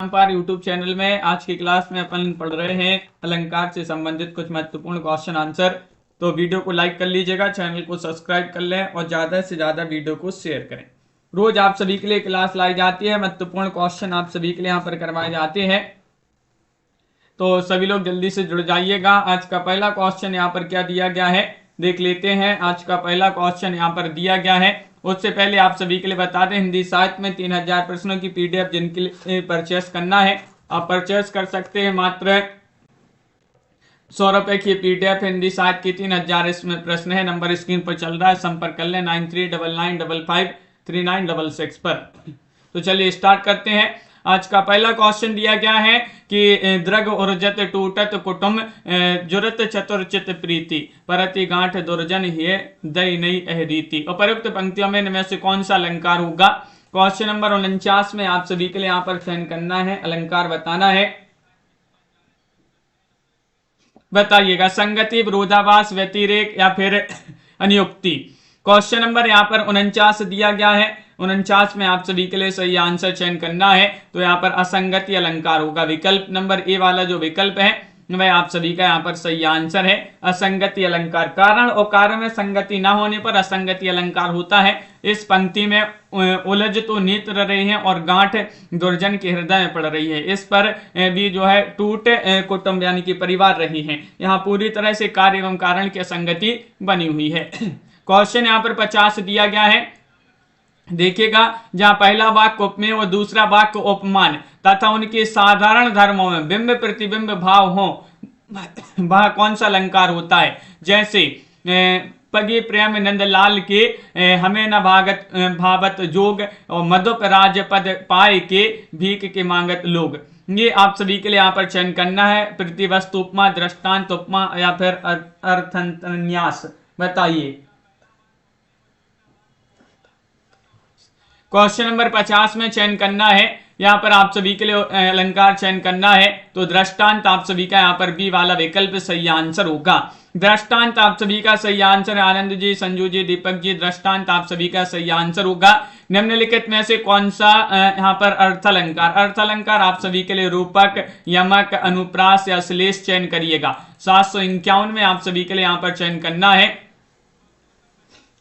पर YouTube channel में आज की क्लास में अपन पढ़ रहे हैं अलंकार से संबंधित कुछ महत्वपूर्ण क्वेश्चन आंसर। तो वीडियो को लाइक कर लीजिएगा, चैनल को सब्सक्राइब कर लें और ज़्यादा से ज़्यादा वीडियो को शेयर करें। रोज आप सभी के लिए क्लास लाई जाती है, महत्वपूर्ण क्वेश्चन आप सभी के लिए यहाँ पर करवाए जाते हैं, तो सभी लोग जल्दी से जुड़ जाइएगा। आज का पहला क्वेश्चन यहाँ पर क्या दिया गया है देख लेते हैं। आज का पहला क्वेश्चन यहाँ पर दिया गया है। उससे पहले आप सभी के लिए बता दें, हिंदी साहित्य में 3000 प्रश्नों की पीडीएफ जिनके लिए परचेस करना है आप परचेस कर सकते हैं। मात्र 100 रुपए की पीडीएफ हिंदी साहित्य की 3000 इसमें प्रश्न है। नंबर स्क्रीन पर चल रहा है, संपर्क कर लें 9399553966 पर। तो चलिए स्टार्ट करते हैं। आज का पहला क्वेश्चन दिया गया है कि द्रग उर्जत टूटत कुटुम जुरत चतुर्चित प्रीति परति गांठ दुर्जन हे दई नई अहरीति। उपयुक्त पंक्तियों में इनमें से कौन सा अलंकार होगा। क्वेश्चन नंबर 49 में आप सभी के लिए यहाँ पर चयन करना है, अलंकार बताना है। बताइएगा संगति, विरोधाभास, व्यतिरेक या फिर अनुयुक्ति। क्वेश्चन नंबर यहाँ पर 49 दिया गया है। 49 में आप सभी के लिए सही आंसर चयन करना है, तो यहाँ पर असंगति अलंकार होगा। विकल्प नंबर ए वाला जो विकल्प है वह आप सभी का यहाँ पर सही आंसर है, असंगति अलंकार। कारण और कार्य में संगति ना होने पर असंगति अलंकार होता है। इस पंक्ति में उलझ तो नेत्र रहे हैं और गांठ दुर्जन के हृदय में पड़ रही है। इस पर भी जो है टूट कुटुंब यानी कि परिवार रही है। यहाँ पूरी तरह से कार्य एवं कारण की असंगति बनी हुई है। क्वेश्चन यहाँ पर 50 दिया गया है, देखिएगा, जहां पहला वाक्य उपमेय और दूसरा वाक्य उपमान तथा उनके साधारण धर्मों में बिंब प्रतिबिंब भाव हो, वह कौन सा अलंकार होता है। जैसे पगे प्रेम नंदलाल के हमें न भागत भावत जोग और मधुप राजपद पाए के भीख के मांगत लोग। ये आप सभी के लिए यहाँ पर चयन करना है। प्रतिवस्तु उपमा, दृष्टांत उपमा या फिर अर्थन्यास। बताइए। क्वेश्चन नंबर 50 में चयन करना है, यहाँ पर आप सभी के लिए अलंकार चयन करना है, तो दृष्टांत आप सभी का यहाँ पर बी वाला विकल्प सही आंसर होगा। दृष्टांत आप सभी का सही आंसर है। आनंद जी, संजू जी, दीपक जी, दृष्टांत आप सभी का सही आंसर होगा। निम्नलिखित में से कौन सा यहाँ पर अर्थ अलंकार। अर्थ अलंकार आप सभी के लिए रूपक, यमक, अनुप्रास या श्लेष चयन करिएगा। 751 में आप सभी के लिए यहाँ पर चयन करना है,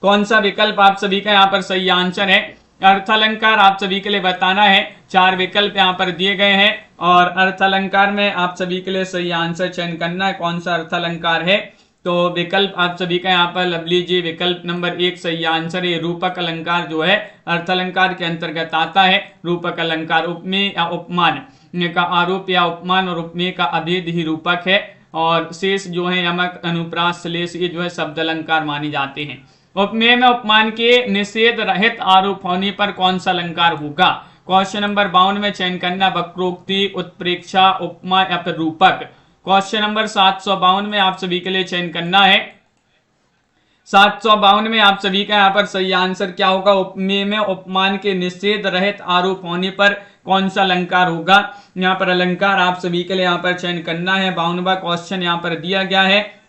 कौन सा विकल्प आप सभी का यहाँ पर सही आंसर है। अर्थ अलंकार आप सभी के लिए बताना है। 4 विकल्प यहाँ पर दिए गए हैं और अर्थ अलंकार में आप सभी के लिए सही आंसर चयन करना है, कौन सा अर्थ अलंकार है। तो विकल्प आप सभी का यहाँ पर लवली जी विकल्प नंबर 1 सही आंसर है। रूपक अलंकार जो है अर्थ अलंकार के अंतर्गत आता है। रूपक अलंकार उपमेय या उपमान का आरोप या उपमान और उपमेय का अभेद ही रूपक है, और शेष जो है यमक, अनुप्रास, श्लेष ये जो है शब्द अलंकार माने जाते हैं। उपमेय में उपमान के निषेध रहित आरोप होने पर कौन सा अलंकार होगा। क्वेश्चन नंबर 52 में चयन करना वक्रोक्ति, उत्प्रेक्षा, उपमा या फिर रूपक। क्वेश्चन नंबर 752 में आप सभी के लिए चयन करना है। 752 में आप सभी का यहाँ पर सही आंसर क्या होगा। उपमेय में उपमान के निषेध रहित आरोप होने पर कौन सा अलंकार होगा। यहाँ पर अलंकार आप सभी के लिए यहाँ पर चयन करना है। 52वां क्वेश्चन यहाँ पर दिया गया है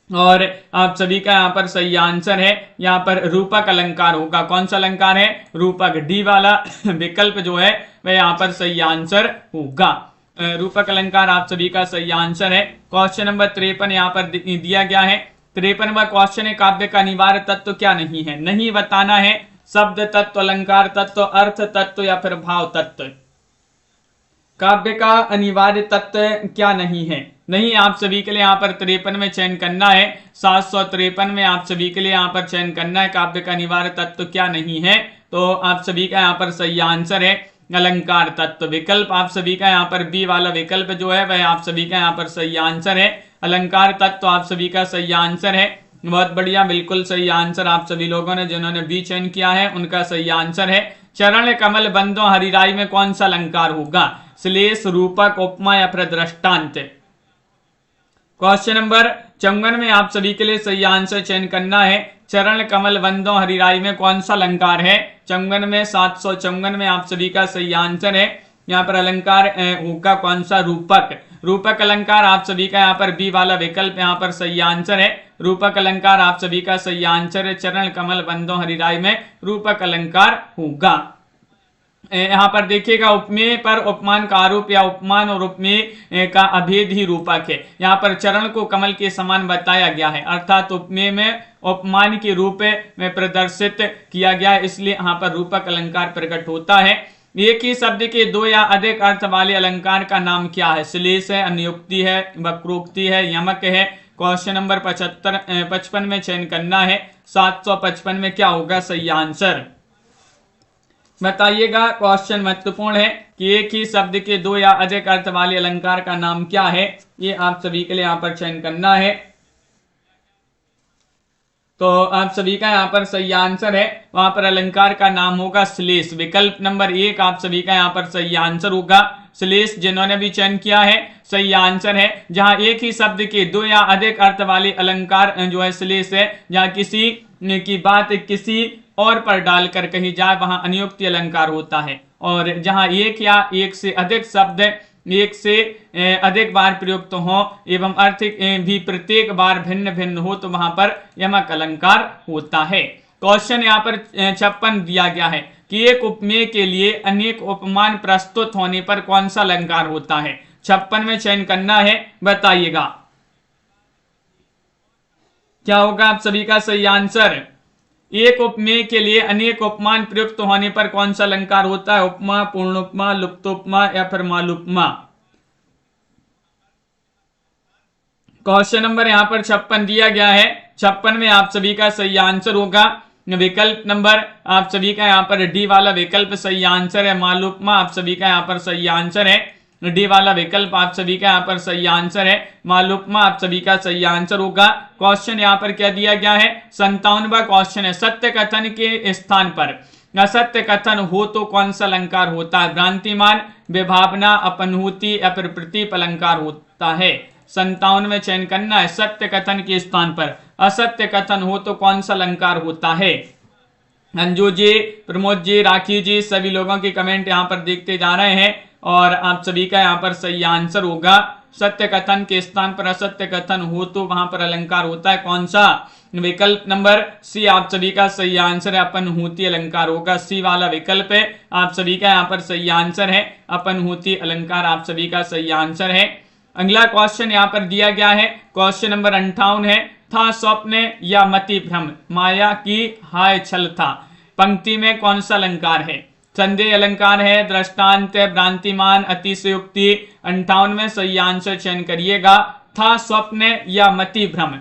और आप सभी का यहाँ पर सही आंसर है, यहाँ पर रूपक अलंकार होगा। कौन सा अलंकार है, रूपक। डी वाला विकल्प जो है वह यहाँ पर सही आंसर होगा। रूपक अलंकार आप सभी का सही आंसर है। क्वेश्चन नंबर 53 यहाँ पर दिया गया है। 53वां क्वेश्चन है, काव्य का अनिवार्य तत्व क्या नहीं है। नहीं बताना है, शब्द तत्व, अलंकार तत्व, अर्थ तत्व या फिर भाव तत्व। काव्य का अनिवार्य तत्व क्या नहीं है। नहीं आप सभी के लिए यहाँ पर 53 में चयन करना है। 753 में आप सभी के लिए यहाँ पर चयन करना है, काव्य का अनिवार्य तत्व क्या नहीं है। तो आप सभी का यहाँ पर सही आंसर है अलंकार तत्व। विकल्प आप सभी का यहाँ पर बी वाला विकल्प जो है वह आप सभी का यहाँ पर सही आंसर है। अलंकार तत्व आप सभी का सही आंसर है। बहुत बढ़िया, बिल्कुल सही आंसर आप सभी लोगों ने जिन्होंने बी चयन किया है उनका सही आंसर है। चरण कमल बंदों हरिराई में कौन सा अलंकार होगा। श्लेष, रूपक, उपमा या फिर दृष्टांत। क्वेश्चन नंबर 54 में आप सभी के लिए सही आंसर चयन करना है। चरण कमल बंदों हरिराई में कौन सा अलंकार है। 54 में 754 में आप सभी का सही आंसर है। यहाँ पर अलंकार होगा कौन सा, रूपक। रूपक अलंकार आप सभी का यहाँ पर बी वाला विकल्प यहाँ पर सही आंसर है। रूपक अलंकार आप सभी का सही आंसर है। चरण कमल बंदों हरिराई में रूपक अलंकार होगा। यहाँ पर देखिएगा उपमेय पर उपमान का आरोप या उपमान और उपमेय का अभेद ही रूपक है। यहाँ पर चरण को कमल के समान बताया गया है, अर्थात उपमेय में उपमान के रूप में प्रदर्शित किया गया है, इसलिए यहाँ पर रूपक अलंकार प्रकट होता है। एक ही शब्द के दो या अधिक अर्थ वाले अलंकार का नाम क्या है? श्लेष है, अन्योक्ति है, वक्रोक्ति है, यमक है। क्वेश्चन नंबर 55 में चयन करना है। 755 में क्या होगा सही आंसर बताइएगा। क्वेश्चन महत्वपूर्ण है कि एक ही शब्द के दो या अधिक अर्थ वाले अलंकार का नाम क्या है, ये आप सभी के लिए यहाँ पर चयन करना है। तो आप सभी का यहाँ पर सही आंसर है, वहां पर अलंकार का नाम होगा श्लेष। विकल्प नंबर 1 आप सभी का यहाँ पर सही आंसर होगा श्लेष। जिन्होंने भी चयन किया है सही आंसर है। जहां एक ही शब्द के दो या अधिक अर्थ वाले अलंकार जो है श्लेष है। जहां किसी की बात किसी और पर डालकर कही जाए वहां अन्योक्ति अलंकार होता है, और जहां एक या एक से अधिक शब्द एक से अधिक बार प्रयुक्त हो एवं अर्थ भी प्रत्येक बार भिन्न भिन्न हो तो वहां पर यमक अलंकार होता है। क्वेश्चन यहाँ पर 56 दिया गया है कि एक उपमेय के लिए अनेक उपमान प्रस्तुत होने पर कौन सा अलंकार होता है। 56 में चयन करना है, बताइएगा क्या होगा आप सभी का सही आंसर। एक उपमेय के लिए अनेक उपमान प्रयुक्त होने पर कौन सा अलंकार होता है? उपमा, पूर्ण उपमा, लुप्तोपमा या फिर मालूपमा। क्वेश्चन नंबर यहाँ पर 56 दिया गया है। 56 में आप सभी का सही आंसर होगा विकल्प नंबर आप सभी का यहाँ पर डी वाला विकल्प सही आंसर है। मालूपमा आप सभी का यहाँ पर सही आंसर है। डी वाला विकल्प आप सभी का यहाँ पर सही आंसर है। मालूपमा आप सभी का सही आंसर होगा। क्वेश्चन यहाँ पर क्या दिया गया है? 57वां क्वेश्चन है। सत्य कथन के स्थान पर असत्य कथन हो तो कौन सा अलंकार होता है? भ्रांतिमान, विभावना, अपनहुति या फिर प्रतीप अलंकार होता है। 57 में चयन करना है। सत्य कथन के स्थान पर असत्य कथन हो तो कौन सा अलंकार होता है? अंजू जी, प्रमोद जी, राखी जी, सभी लोगों के कमेंट यहाँ पर देखते जा रहे हैं और आप सभी का यहाँ पर सही आंसर होगा सत्य कथन के स्थान पर असत्य कथन हो तो वहां पर अलंकार होता है कौन सा? विकल्प नंबर सी आप सभी का सही आंसर है। अपनहुति अलंकार होगा। सी वाला विकल्प है आप सभी का यहाँ पर सही आंसर है। अपनहुति अलंकार आप सभी का सही आंसर है। अगला क्वेश्चन यहाँ पर दिया गया है। क्वेश्चन नंबर 58 है। था स्वप्न या मति भ्रम, माया की हाय छल था। पंक्ति में कौन सा अलंकार है? संदेह अलंकार है, दृष्टांत, भ्रांतिमान, अतिशयोक्ति। 58 में सही आंसर चयन करिएगा। था स्वप्न या मति भ्रम,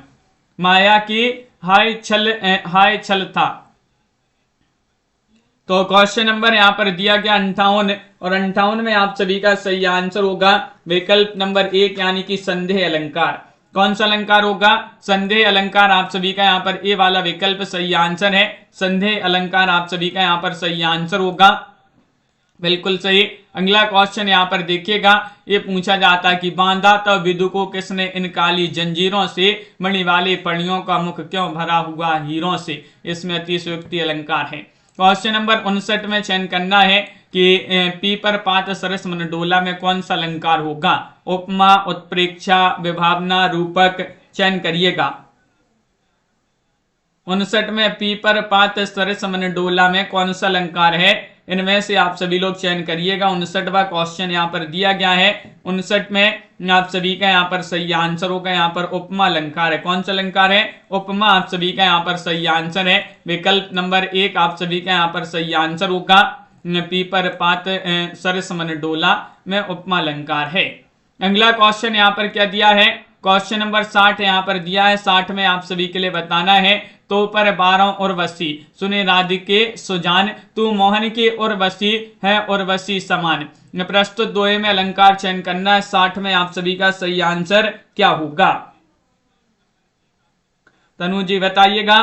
माया की हाय छल था। तो क्वेश्चन नंबर यहाँ पर दिया गया 58 और 58 में आप सभी का सही आंसर होगा विकल्प नंबर 1 यानी कि संदेह अलंकार। कौन सा अलंकार होगा? संदेह अलंकार आप सभी का यहाँ पर ए वाला विकल्प सही आंसर है। संदेह अलंकार आप सभी का यहाँ पर सही आंसर होगा, बिल्कुल सही। अगला क्वेश्चन यहाँ पर देखिएगा। ये पूछा जाता है कि बांधा तब विदु को किसने इन काली जंजीरों से, मणि वाले पणियों का मुख क्यों भरा हुआ हीरों से। इसमें अतिशयोक्ति अलंकार है। क्वेश्चन नंबर 59 में चयन करना है कि पीपर पात सरस मन डोला में कौन सा अलंकार होगा? उपमा, उत्प्रेक्षा, विभावना, रूपक। चयन करिएगा। 59 में पीपर पात सरस मन डोला में कौन सा अलंकार है? इनमें से आप सभी लोग चयन करिएगा। 59वां क्वेश्चन यहाँ पर दिया गया है। 59 में आप सभी का यहाँ पर सही आंसर होगा। यहाँ पर उपमा अलंकार है। कौन सा अलंकार है? उपमा आप सभी का यहाँ पर सही आंसर है। विकल्प नंबर 1 आप सभी का यहाँ पर सही आंसर होगा। पीपर पात सरस मन डोला में उपमा अलंकार है। अगला क्वेश्चन यहाँ पर क्या दिया है? क्वेश्चन नंबर 60 यहाँ पर दिया है। 60 में आप सभी के लिए बताना है। तो पर 12 और वसी सुने राधिके सुजान, तू मोहन के और वसी है और वसी समान। प्रस्तुत दोहे में अलंकार चयन करना है। 60 में आप सभी का सही आंसर क्या होगा? तनु जी बताइएगा।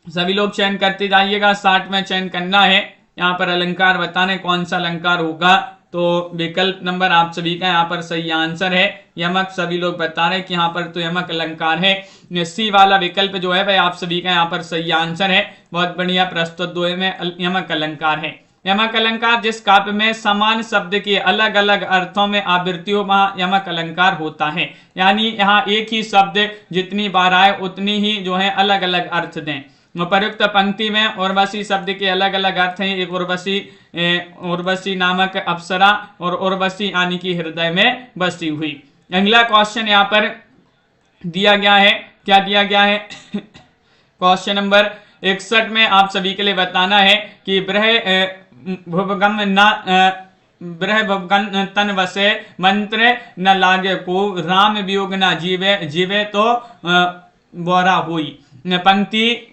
सभी लोग चयन करते जाइएगा। 60 में चयन करना है। यहाँ पर अलंकार बताने कौन सा अलंकार होगा। तो विकल्प नंबर आप सभी का यहाँ पर सही आंसर है यमक। सभी लोग बता रहे हैं कि यहाँ पर तो यमक अलंकार है। सी वाला विकल्प जो है वह आप सभी का यहाँ पर सही आंसर है। बहुत बढ़िया। प्रस्तुत दोहे में यमक अलंकार है। यमक अलंकार जिस काव्य में समान शब्द के अलग अलग अर्थों में आवृत्ति हो वहां यमक अलंकार होता है। यानी यहाँ एक ही शब्द जितनी बार आए उतनी ही जो है अलग अलग अर्थ दें। उपर्युक्त पंक्ति में उर्वशी शब्द के अलग अलग अर्थ हैं। एक उर्वशी नामक अप्सरा और उर्वशी यानी कि हृदय में बसी हुई। अगला क्वेश्चन यहाँ पर दिया गया है, क्या दिया गया है क्वेश्चन नंबर 61 में आप सभी के लिए बताना है कि ब्रह तन वसे मंत्र न लागे को राम वियोग न जीवे जीवे तो बोरा हुई। पंक्ति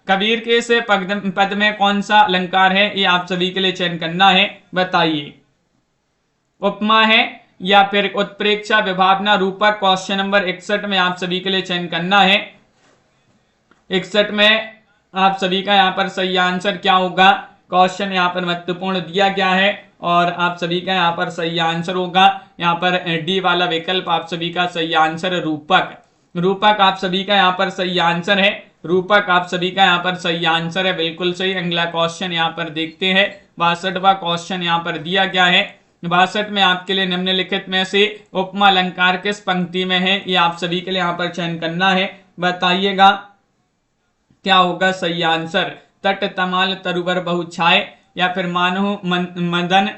कबीर के से पद में कौन सा अलंकार है, ये आप सभी के लिए चयन करना है, बताइए। उपमा है या फिर उत्प्रेक्षा, विभावना, रूपक। क्वेश्चन नंबर 61 में आप सभी के लिए चयन करना है। 61 में आप सभी का यहाँ पर सही आंसर क्या होगा, क्वेश्चन यहाँ पर महत्वपूर्ण दिया गया है और आप सभी का यहाँ पर सही आंसर होगा यहाँ पर डी वाला विकल्प आप सभी का सही आंसर है, रूपक। रूपक आप सभी का यहाँ पर सही आंसर है, रूपक आप सभी का यहाँ पर सही आंसर है, बिल्कुल सही। अगला क्वेश्चन यहाँ पर देखते हैं। 62वां क्वेश्चन यहाँ पर दिया गया है। 62 में आपके लिए निम्नलिखित में से उपमा अलंकार किस पंक्ति में है, ये आप सभी के लिए यहाँ पर चयन करना है, बताइएगा क्या होगा सही आंसर। तट तमाल तरुवर बहु छाए, या फिर मानो मदन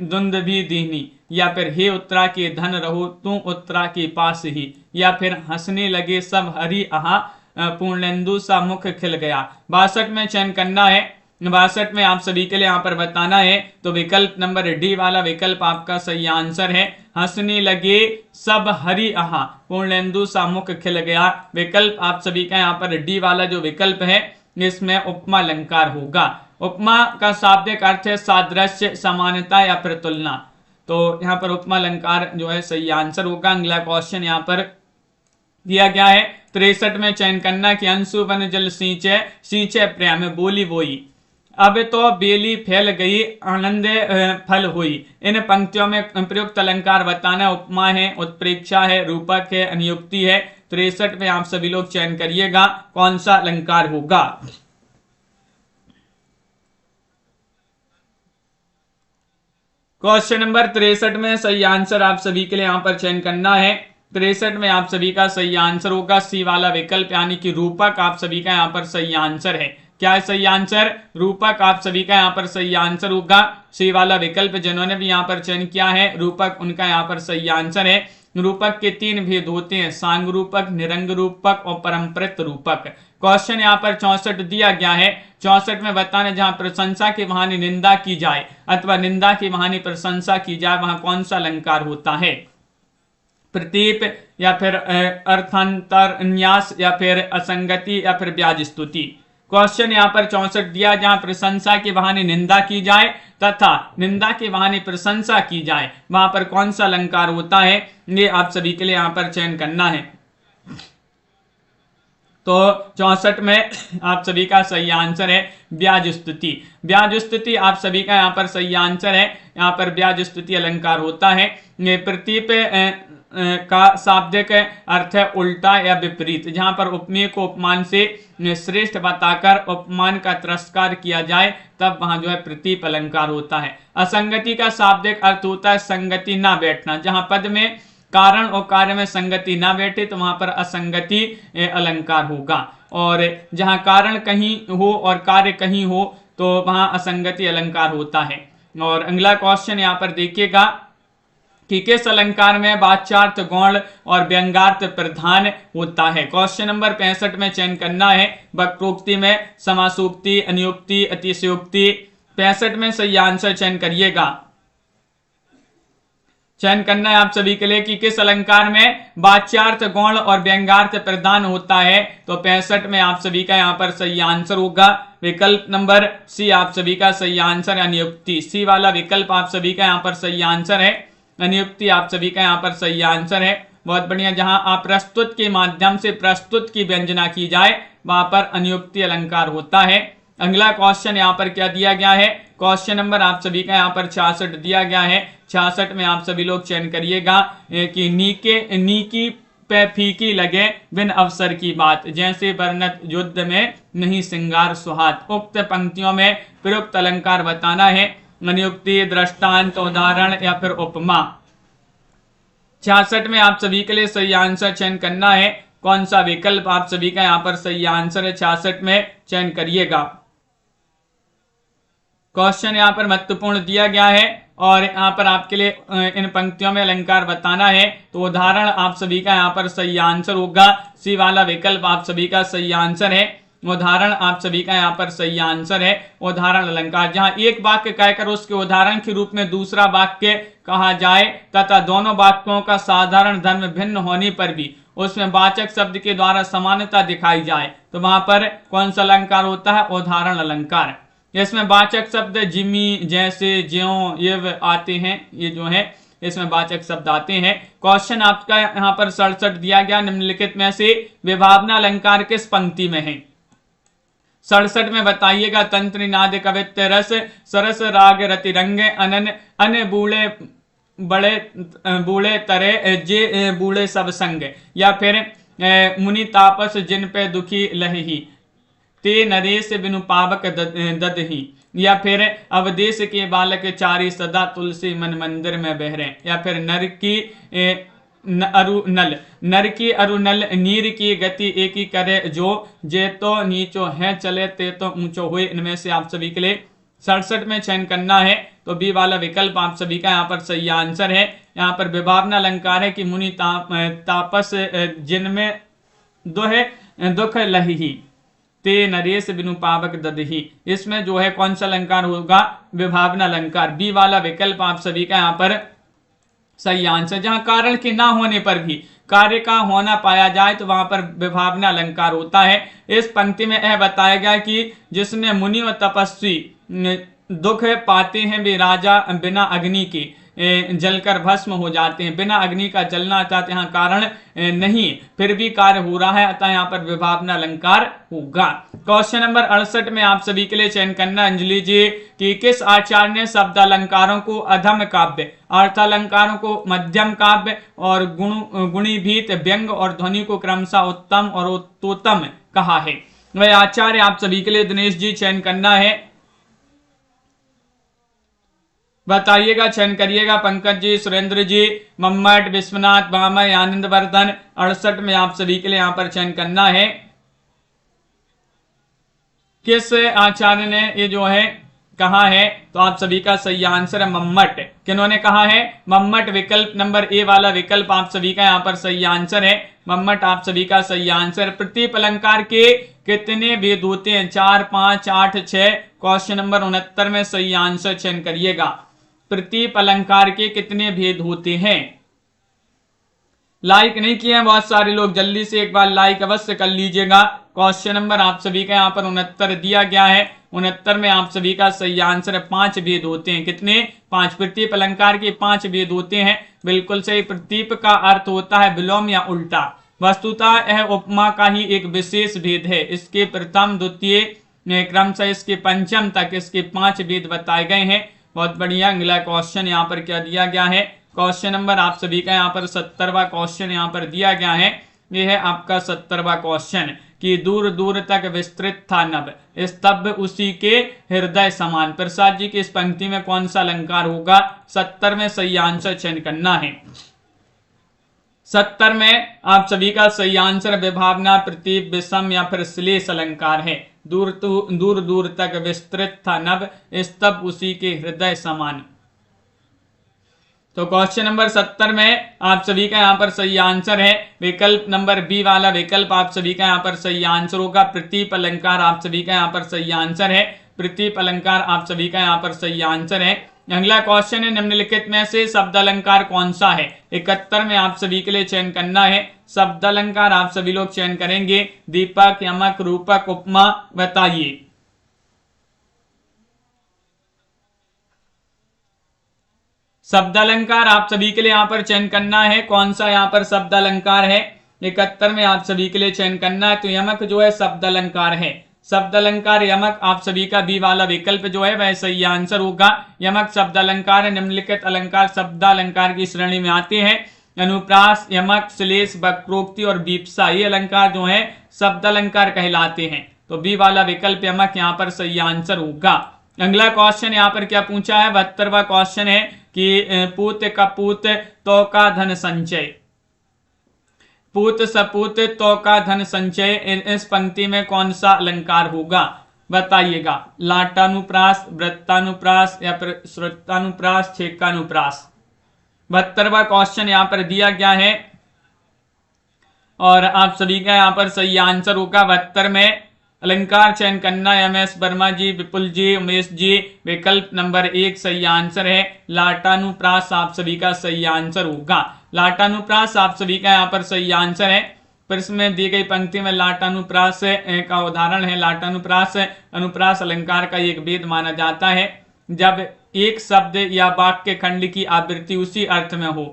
दुंद भी दीनी, या फिर हे उत्तरा के धन रहो तू उत्तरा के पास ही, या फिर हंसने लगे सब हरि आहा पूर्णेंदु सा मुख खिल गया। 62 में चयन करना है। 62 में आप सभी के लिए यहाँ पर बताना है, तो विकल्प नंबर डी वाला विकल्प आपका सही आंसर है। हंसने लगे सब हरि आहा पूर्णेंदु सा मुख खिल गया, विकल्प आप सभी का यहाँ पर डी वाला जो विकल्प है इसमें उपमा अलंकार होगा। उपमा का शाब्दिक अर्थ है सादृश्य, समानता या फिर तुलना, तो यहाँ पर उपमा अलंकार जो है सही आंसर होगा। अगला क्वेश्चन यहाँ पर दिया गया है। 63 में चयन करना कि अंशु वन जल सींचे सींचे प्रेम बोली बोई, अब तो बेली फैल गई आनंद फल हुई। इन पंक्तियों में प्रयुक्त अलंकार बताना। उपमा है, उत्प्रेक्षा है, रूपक है, अनुयुक्ति है। 63 में आप सभी लोग चयन करिएगा कौन सा अलंकार होगा। क्वेश्चन नंबर 63 में सही आंसर आप सभी के लिए यहाँ पर चयन करना है। 63 में आप सभी का सही आंसर होगा सी वाला विकल्प यानी कि रूपक आप सभी का यहाँ पर सही आंसर है। क्या है सही आंसर, रूपक आप सभी का यहाँ पर सही आंसर होगा। सी वाला विकल्प जिन्होंने भी यहाँ पर चयन किया है रूपक, उनका यहाँ पर सही आंसर है। रूपक के 3 भेद होते हैं, सांग रूपक, निरंग रूपक और परंपरित रूपक। क्वेश्चन यहाँ पर 64 दिया गया है। 64 में बताना जहां प्रशंसा की बहाने निंदा की जाए अथवा निंदा की बहाने प्रशंसा की जाए वहां कौन सा अलंकार होता है, प्रतीप या फिर अर्थांतरन्यास या फिर असंगति या फिर ब्याज स्तुति। क्वेश्चन यहाँ पर 64 दिया जहां प्रशंसा के बहाने निंदा की जाए तथा निंदा के बहाने प्रशंसा की जाए वहां पर कौन सा अलंकार होता है, ये आप सभी के लिए यहाँ पर चयन करना है। तो 64 में आप सभी का सही आंसर है ब्याज स्तुति। ब्याज स्तुति आप सभी का यहाँ पर सही आंसर है। यहाँ पर ब्याज स्तुति अलंकार होता है। ये प्रतीप का शाब्दिक अर्थ है उल्टा या विपरीत, जहां पर उपमेय को उपमान से श्रेष्ठ बताकर उपमान का तिरस्कार किया जाए तब वहां जो है प्रतीप अलंकार होता है। असंगति का शाब्दिक अर्थ होता है संगति ना बैठना, जहां पद में कारण और कार्य में संगति ना बैठे तो वहां पर असंगति अलंकार होगा, और जहां कारण कहीं हो और कार्य कहीं हो तो वहां असंगति अलंकार होता है। और अगला क्वेश्चन यहाँ पर देखिएगा कि किस अलंकार में वाच्यार्थ गौण और व्यंग्यार्थ प्रधान होता है। क्वेश्चन नंबर 65 में चयन करना है। वक्रोक्ति में समासोक्ति, अनुयुक्ति, अतिशयोक्ति। 65 में सही आंसर चयन करिएगा। चयन करना है आप सभी के लिए कि किस अलंकार में वाच्यार्थ गौण और व्यंग्यार्थ प्रधान होता है, तो 65 में आप सभी का यहाँ पर सही आंसर होगा विकल्प नंबर सी आप सभी का सही आंसर है अनुयुक्ति। सी वाला विकल्प आप सभी का यहाँ पर सही आंसर है, अनुयुक्ति आप सभी का यहाँ पर सही आंसर है। बहुत बढ़िया, जहां आप प्रस्तुत के माध्यम से प्रस्तुत की व्यंजना की जाए वहां पर अनुयुक्ति अलंकार होता है। अगला क्वेश्चन यहाँ पर क्या दिया गया है, क्वेश्चन नंबर आप सभी का यहाँ पर 66 दिया गया है। 66 में आप सभी लोग चयन करिएगा कि नीकी पे फीकी लगे बिन अवसर की बात, जैसे वर्णत युद्ध में नहीं सिंगार सुहात। उक्त पंक्तियों में प्रयुक्त अलंकार बताना है, अनुयुक्ति, दृष्टांत, उदाहरण या फिर उपमा। 66 में आप सभी के लिए सही आंसर चयन करना है। कौन सा विकल्प आप सभी का यहाँ पर सही आंसर है 66 में चयन करिएगा। क्वेश्चन यहाँ पर महत्वपूर्ण दिया गया है और यहाँ पर आपके लिए इन पंक्तियों में अलंकार बताना है, तो उदाहरण आप सभी का यहाँ पर सही आंसर होगा। सी वाला विकल्प आप सभी का सही आंसर है। उदाहरण आप सभी का यहाँ पर सही आंसर है। उदाहरण अलंकार, जहां एक वाक्य कहकर उसके उदाहरण के रूप में दूसरा वाक्य कहा जाए तथा दोनों वाक्यों का साधारण धर्म भिन्न होने पर भी उसमें वाचक शब्द के द्वारा समानता दिखाई जाए, तो वहां पर कौन सा अलंकार होता है? उदाहरण अलंकार। इसमें वाचक शब्द जिमी, जैसे, ज्यों, ये आते हैं, ये जो है इसमें वाचक शब्द आते हैं। क्वेश्चन आपका यहाँ पर 67 दिया गया, निम्नलिखित में से विभावना अलंकार किस पंक्ति में है? 67 में बताइएगा। तंत्र नाद कवित्व रस सरस राग रति रंग अनन अन बूढ़े बड़े बूढ़े तरे जे बूढ़े सब संग, या फिर मुनि तापस जिन पे दुखी लही ते नरेश बिनु पावक ददही, या फिर अवदेश के बालक चारी सदा तुलसी मन मंदिर में बहरे, या फिर नर की अरुनल नर की अरुनल नीर की गति एक ही करे जो, जे तो नीचो है चले ते तो ऊंचो हुए। इनमें से आप सभी के लिए 67 में चयन करना है, तो बी वाला विकल्प आप सभी का यहाँ पर सही आंसर है। यहाँ पर विभावना अलंकार है कि मुनि तापस जिनमें दुख लही ते नरेश बिनु पावक ददही, इसमें जो है कौन सा अलंकार होगा? विभावना अलंकार। बी वाला विकल्प आप सभी का यहाँ पर सही आंसर। जहां कारण के ना होने पर भी कार्य का होना पाया जाए तो वहां पर विभावना अलंकार होता है। इस पंक्ति में यह बताया गया कि जिसमें मुनि व तपस्वी दुख पाते हैं वे राजा बिना अग्नि के जलकर भस्म हो जाते हैं। बिना अग्नि का जलना चाहते हैं, कारण नहीं, फिर भी कार्य हो रहा है, अतः यहाँ पर विभावना अलंकार होगा। क्वेश्चन नंबर 68 में आप सभी के लिए चयन करना अंजलि जी कि किस आचार्य ने शब्द अलंकारों को अधम काव्य, अर्थ अलंकारों को मध्यम काव्य और गुणीभीत व्यंग और ध्वनि को क्रमशः उत्तम और उत्तोत्तम कहा है? वह आचार्य आप सभी के लिए दिनेश जी चयन करना है, बताइएगा, चयन करिएगा। पंकज जी, सुरेंद्र जी, मम्मट, विश्वनाथ, बामय, आनंद वर्धन। 68 में आप सभी के लिए यहाँ पर चयन करना है। किस आचार्य ने ये जो है कहा है? तो आप सभी का सही आंसर है मम्मट। किन्होंने कहा है? मम्मट। विकल्प नंबर ए वाला विकल्प आप सभी का यहाँ पर सही आंसर है। मम्मट आप सभी का सही आंसर। प्रतीप अलंकार के कितने भेद होते हैं? 4, 5, 8, 6। क्वेश्चन नंबर 69 में सही आंसर चयन करिएगा। प्रतीप अलंकार के कितने भेद होते हैं? लाइक नहीं किए हैं बहुत सारे लोग, जल्दी से एक बार लाइक अवश्य कर लीजिएगा। क्वेश्चन नंबर आप सभी का यहाँ पर 69 दिया गया है। 69 में आप सभी का सही आंसर है 5 भेद होते हैं। कितने? 5। प्रतीप अलंकार के 5 भेद होते हैं। बिल्कुल सही। प्रतीप का अर्थ होता है विलोम या उल्टा। वस्तुतः यह उपमा का ही एक विशेष भेद है। इसके प्रथम, द्वितीय क्रम से इसके पंचम तक इसके 5 भेद बताए गए हैं। बहुत बढ़िया। अगला क्वेश्चन यहाँ पर क्या दिया गया है? क्वेश्चन नंबर आप सभी का यहाँ पर 70वां क्वेश्चन यहाँ पर दिया गया है। ये है आपका 70वां क्वेश्चन कि दूर दूर तक विस्तृत था नभ, स्तब्ध उसी के हृदय समान। प्रसाद जी की इस पंक्ति में कौन सा अलंकार होगा? 70 में सही आंसर चयन करना है। 70 में आप सभी का सही आंसर विभावना, प्रतीप, विषम या फिर श्लेष अलंकार है। दूर दूर तक विस्तृत था नभ, स्तब्ध उसी के हृदय समान। तो क्वेश्चन नंबर 70 में आप सभी का यहाँ पर सही आंसर है विकल्प नंबर बी वाला विकल्प आप सभी का यहाँ पर सही आंसर होगा। प्रतीप अलंकार आप सभी का यहाँ पर सही आंसर है। प्रतीप अलंकार आप सभी का यहाँ पर सही आंसर है। अगला क्वेश्चन है निम्नलिखित में से शब्द अलंकार कौन सा है? 71 में आप सभी के लिए चयन करना है। शब्द अलंकार आप सभी लोग चयन करेंगे। दीपक, यमक, रूपक, उपमा, बताइए। शब्द अलंकार आप सभी के लिए यहाँ पर चयन करना है। कौन सा यहाँ पर शब्द अलंकार है? 71 में आप सभी के लिए चयन करना है। तो यमक जो है शब्द अलंकार है। शब्द अलंकार यमक आप सभी का बी वाला विकल्प जो है वह सही आंसर होगा। यमक शब्द अलंकार है। निम्नलिखित अलंकार शब्द अलंकार की श्रेणी में आते हैं। अनुप्रास, यमक, श्लेष, वक्रोक्ति और बीप्सा, ये अलंकार जो है शब्द अलंकार कहलाते हैं। तो बी वाला विकल्प यमक यहाँ पर सही आंसर होगा। अगला क्वेश्चन यहाँ पर क्या पूछा है? 72वां क्वेश्चन है कि पूत कपूत तो का धन संचय। पूत सपूत तो का धन संचय, इस पंक्ति में कौन सा अलंकार होगा बताइएगा। लाटानुप्रास, वृत्तानुप्रास या फिर श्रुतानुप्रास, छेकानुप्रास। 72वां क्वेश्चन यहाँ पर दिया गया है और आप सभी का यहाँ पर सही आंसर होगा। 72 में अलंकार चयन करना है। MS वर्मा जी, विपुल जी, उमेश जी। विकल्प नंबर 1 सही आंसर है। लाटानुप्रास आप सभी का सही आंसर होगा। लाटानुप्रास आप सभी का यहाँ पर सही आंसर है। प्रश्न में दी गई पंक्ति में लाटानुप्रास का उदाहरण है। लाटानुप्रास अनुप्रास अलंकार का एक भेद माना जाता है जब एक शब्द या वाक्य खंड की आवृत्ति उसी अर्थ में हो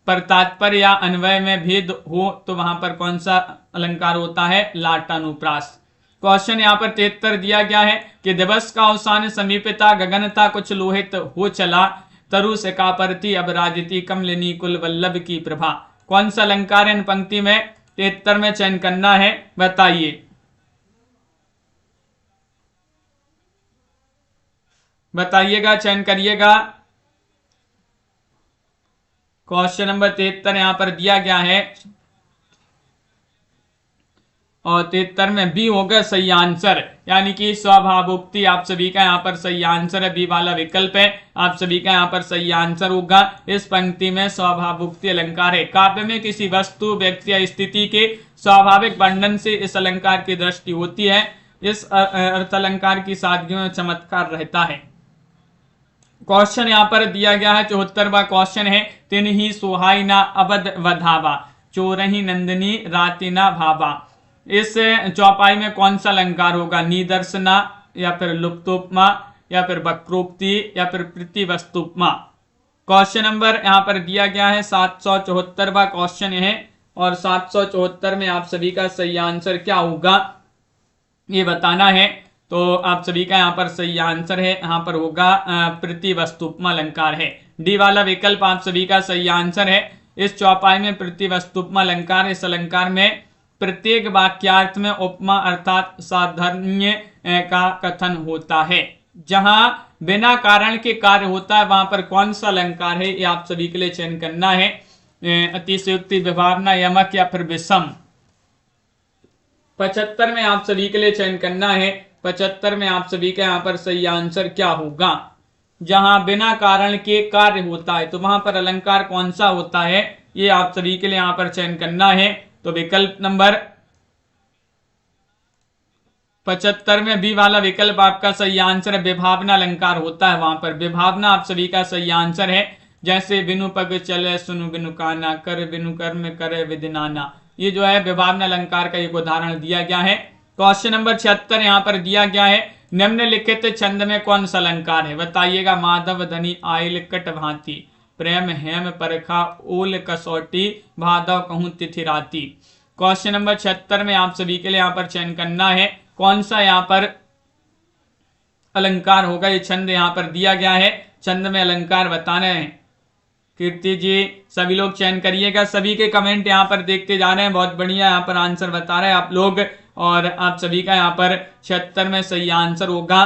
पर तात्पर्य या अन्वय में भेद हो तो वहां पर कौन सा अलंकार होता है, लाटानुप्रास। क्वेश्चन यहाँ पर 73 दिया गया है कि दिवस का अवसान समीपता, गगन था कुछ लोहित हो चला, तरु से कापरती अब राजती कमलिनी कुल वल्लभ की प्रभा। कौन सा अलंकार इन पंक्ति में 73 में चयन करना है बताइए। बताइएगा, चयन करिएगा। क्वेश्चन नंबर 73 यहां पर दिया गया है और 73 में बी होगा सही आंसर, यानी कि स्वभावोक्ति आप सभी का यहाँ पर सही आंसर है। बी वाला विकल्प है, आप सभी का यहाँ पर सही आंसर होगा। इस पंक्ति में स्वभावोक्ति अलंकार है। काव्य में किसी वस्तु, व्यक्ति या स्थिति के स्वाभाविक वर्णन से इस अलंकार की दृष्टि होती है। इस अर्थ अलंकार की सादगी में चमत्कार रहता है। क्वेश्चन यहाँ पर दिया गया है 74वां क्वेश्चन है। तिन ही सुहाई ना अवध वधावा, चोरही नंदिनी राति ना भावा। इस चौपाई में कौन सा अलंकार होगा, निदर्शना या फिर लुप्तोपमा या फिर वक्रोक्ति या फिर प्रतिवस्तुपमा। क्वेश्चन नंबर यहाँ पर दिया गया है 774वां क्वेश्चन है और 774 में आप सभी का सही आंसर क्या होगा ये बताना है। तो आप सभी का यहाँ पर सही आंसर है, यहाँ पर होगा प्रतिवस्तुपमा अलंकार है। डी वाला विकल्प आप सभी का सही आंसर है। इस चौपाई में प्रतिवस्तुपमा अलंकार, इस अलंकार में प्रत्येक वाक्यार्थ में उपमा अर्थात साधर्म्य का कथन होता है। जहां बिना कारण के कार्य होता है वहां पर कौन सा अलंकार है ये आप सभी के लिए चयन करना है। अतिशयोक्ति, विभावना, यमक या फिर विषम। 75 में आप सभी के लिए चयन करना है। 75 में आप सभी का यहाँ पर सही आंसर क्या होगा। जहां बिना कारण के कार्य होता है तो वहां पर अलंकार कौन सा होता है ये आप सभी के लिए यहाँ पर चयन करना है। तो विकल्प नंबर 75 में बी वाला विकल्प आपका सही आंसर है। विभावना अलंकार होता है, वहां पर विभावना आप सभी का सही आंसर है। जैसे बिनु पग चले सुनु बिनु काना, कर बिनु कर्म करे विधि नाना। ये जो है विभावना अलंकार का एक उदाहरण दिया गया है। क्वेश्चन नंबर 76 यहाँ पर दिया गया है। निम्नलिखित छंद में कौन सा अलंकार है बताइएगा। माधव धनी आयल कट भांति, प्रेम हेम परखा ओल कसौटी, भादव कहूं तिथि राती। क्वेश्चन नंबर 76 में आप सभी के लिए यहाँ पर चयन करना है कौन सा यहाँ पर अलंकार होगा। ये छंद यहाँ पर दिया गया है, छंद में अलंकार बताने हैं। कीर्ति जी सभी लोग चयन करिएगा। सभी के कमेंट यहाँ पर देखते जा रहे हैं, बहुत बढ़िया यहाँ पर आंसर बता रहे हैं आप लोग। और आप सभी का यहाँ पर 76 में सही आंसर होगा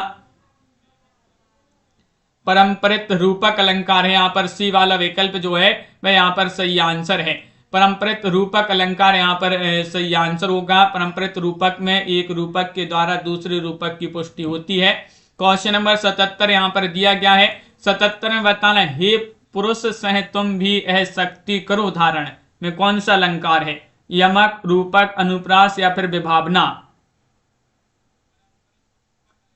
परंपरित रूपक अलंकार है। यहाँ पर सी वाला विकल्प जो है वह यहाँ पर सही आंसर है। परंपरित रूपक अलंकार यहाँ पर सही आंसर होगा। परंपरित रूपक में एक रूपक के द्वारा दूसरे रूपक की पुष्टि होती है। क्वेश्चन नंबर 77 यहाँ पर दिया गया है। 77 में बताना है, हे पुरुष सह तुम भी है शक्ति करो धारण में कौन सा अलंकार है। यमक, रूपक, अनुप्रास या फिर विभावना।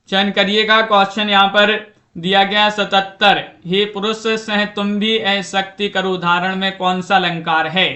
चयन करिएगा। क्वेश्चन यहाँ पर दिया गया 77, हे पुरुष सह तुम भी है शक्ति करो धारण में कौन सा अलंकार है।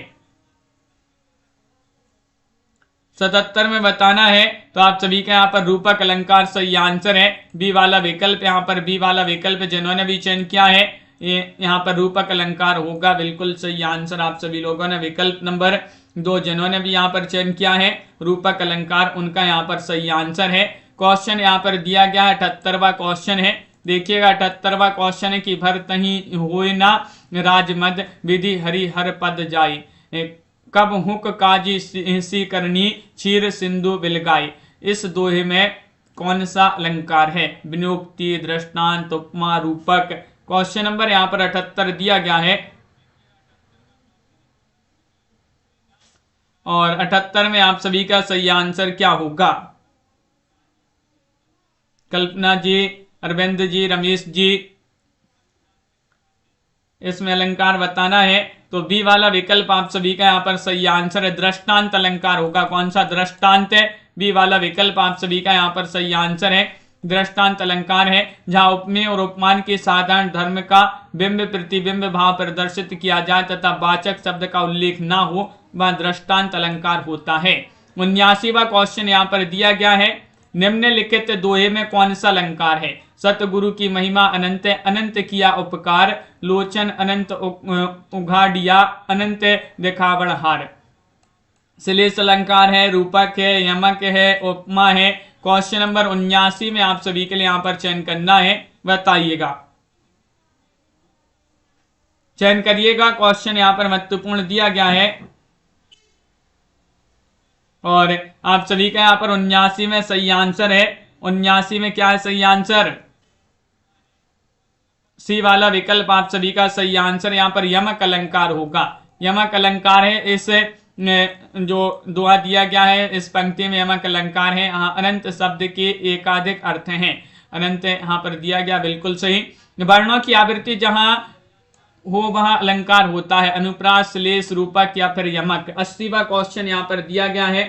77 में बताना है तो आप सभी का यहाँ पर रूपक अलंकार सही आंसर है। बी वाला विकल्प, यहाँ पर बी वाला विकल्प जिन्होंने भी चयन किया है ये यहाँ पर रूपक अलंकार होगा, बिल्कुल सही आंसर आप सभी लोगों ने। विकल्प नंबर 2 जिन्होंने भी यहाँ पर चयन किया है रूपक अलंकार, उनका यहाँ पर सही आंसर है। क्वेश्चन यहाँ पर दिया गया 78वां क्वेश्चन है। देखिएगा 78वां क्वेश्चन है कि भर तही होए ना राजमद, विधि हरि हर पद जाई, कब हुक काजी सी करनी, क्षीर सिंधु बिलगाई। इस दोहे में कौन सा अलंकार है। विनियोक्ति, दृष्टांत, उपमा, रूपक। क्वेश्चन नंबर यहाँ पर 78 दिया गया है। और 78 में आप सभी का सही आंसर क्या होगा? कल्पना जी, अरविंद जी, रमेश जी, इसमें अलंकार बताना है। तो बी वाला विकल्प आप सभी का यहाँ पर सही आंसर है, दृष्टांत अलंकार होगा। कौन सा दृष्टांत है? बी वाला विकल्प आप सभी का यहाँ पर सही आंसर है, दृष्टांत अलंकार है। जहां उपमेय और उपमान के साधारण धर्म का बिंब प्रतिबिंब भाव प्रदर्शित किया जाए तथा वाचक शब्द का उल्लेख ना हो, वह दृष्टांत अलंकार होता है। 79वां क्वेश्चन यहाँ पर दिया गया है, निम्नलिखित दोहे में कौन सा अलंकार है? सतगुरु की महिमा अनंत, अनंत किया उपकार, लोचन अनंत उघाड़िया, अनंत दिखावण हार। श्लेष अलंकार है, रूपक है, यमक है, उपमा है। क्वेश्चन नंबर 79 में आप सभी के लिए यहां पर चयन करना है, बताइएगा, चयन करिएगा। क्वेश्चन यहां पर महत्वपूर्ण दिया गया है और आप सभी का यहां पर 79 में सही आंसर है। 79 में क्या है सही आंसर? सी वाला विकल्प आप सभी का सही आंसर। यहां पर यमक अलंकार होगा, यमक अलंकार है। इस जो दोहा दिया गया है इस पंक्ति में यमक अलंकार है। यहाँ अनंत शब्द के एकाधिक अर्थ हैं, अनंत यहाँ पर दिया गया, बिल्कुल सही। वर्णों की आवृत्ति जहां हो वहां अलंकार होता है, अनुप्रास, श्लेष, रूपक या फिर यमक। 80वां क्वेश्चन यहाँ पर दिया गया है,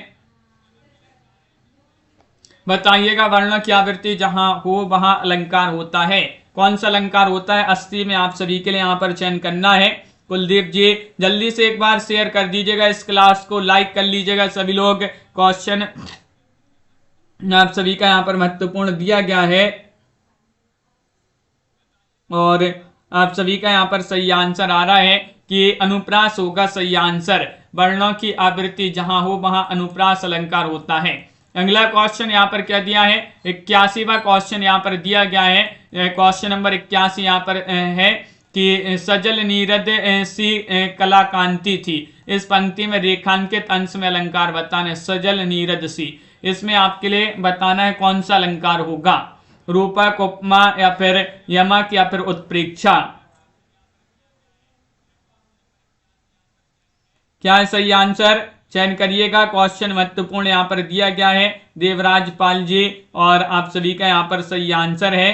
बताइएगा, वर्णों की आवृत्ति जहां हो वहां अलंकार होता है, कौन सा अलंकार होता है? 80 में आप सभी के लिए यहाँ पर चयन करना है। कुलदीप जी जल्दी से एक बार शेयर कर दीजिएगा, इस क्लास को लाइक कर लीजिएगा सभी लोग। क्वेश्चन आप सभी का यहाँ पर महत्वपूर्ण दिया गया है और आप सभी का यहाँ पर सही आंसर आ रहा है कि अनुप्रास होगा सही आंसर। वर्णों की आवृत्ति जहां हो वहां अनुप्रास अलंकार होता है। अगला क्वेश्चन यहाँ पर क्या दिया है? 81वां क्वेश्चन यहाँ पर दिया गया है। क्वेश्चन नंबर 81 यहाँ पर है कि सजल नीरद सी कलाकांति थी। इस पंक्ति में रेखांकित अंश में अलंकार बताना है, सजल नीरद सी। इसमें आपके लिए बताना है कौन सा अलंकार होगा, रूपक, उपमा या फिर यमक या फिर उत्प्रेक्षा। क्या है सही आंसर? चयन करिएगा। क्वेश्चन महत्वपूर्ण यहाँ पर दिया गया है, देवराज पाल जी, और आप सभी का यहाँ पर सही आंसर है।